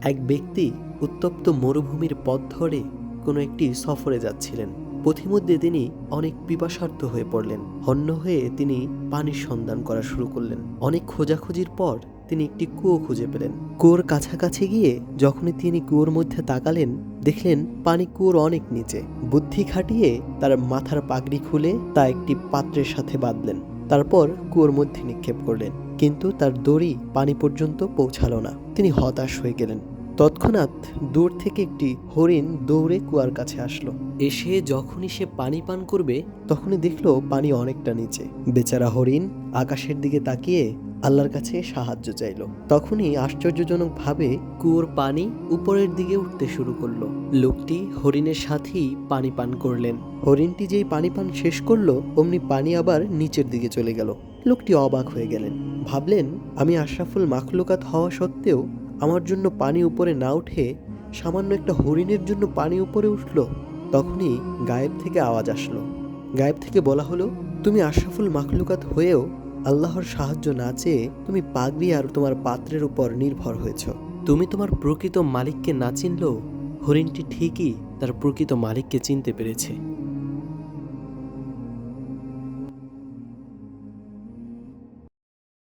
এক ব্যক্তি উত্তপ্ত মরুভূমির পথ ধরে কোনো একটি সফরে যাচ্ছিলেন। পথিমধ্যে তিনি অনেক পিপাসার্ত হয়ে পড়লেন। হন্য হয়ে তিনি পানির সন্ধান করা শুরু করলেন। অনেক খোঁজাখুঁজির পর তিনি একটি কুয়ো খুঁজে পেলেন। কুয়োর কাছাকাছি গিয়ে যখনই তিনি কুয়োর মধ্যে তাকালেন, দেখলেন পানি কুয়োর অনেক নিচে। বুদ্ধি খাটিয়ে তার মাথার পাগড়ি খুলে তা একটি পাত্রের সাথে বাঁধলেন। তারপর কুয়োর মধ্যে নিক্ষেপ করলেন, কিন্তু তার দড়ি পানি পর্যন্ত পৌঁছালো না। তিনি হতাশ হয়ে গেলেন। তৎক্ষণাৎ দূর থেকে একটি হরিণ দৌড়ে কুয়ার কাছে আসলো। এসে যখনই সে পানি পান করবে, তখনই দেখলো পানি অনেকটা নিচে। বেচারা হরিণ আকাশের দিকে তাকিয়ে আল্লাহর কাছে সাহায্য চাইল। তখনই আশ্চর্যজনকভাবে কুয়োর পানি উপরের দিকে উঠতে শুরু করলো। লোকটি হরিণের সাথেই পানি পান করলেন। হরিণটি যেই পানি পান শেষ করলো, অমনি পানি আবার নিচের দিকে চলে গেল। লোকটি অবাক হয়ে গেলেন। ভাবলেন, আমি আশরাফুল মাখলুকাত হওয়া সত্ত্বেও আমার জন্য পানি উপরে না উঠে সামান্য একটা হরিণের জন্য পানি উপরে উঠল। তখনই গায়েব থেকে আওয়াজ আসলো। গায়েব থেকে বলা হলো, তুমি আশরাফুল মাখলুকাত হয়েও আল্লাহর সাহায্য না চেয়ে তুমি পাগড়ি আর তোমার পাত্রের উপর নির্ভর হয়েছ। তুমি তোমার প্রকৃত মালিককে না চিনলেও হরিণটি ঠিকই তার প্রকৃত মালিককে চিনতে পেরেছে।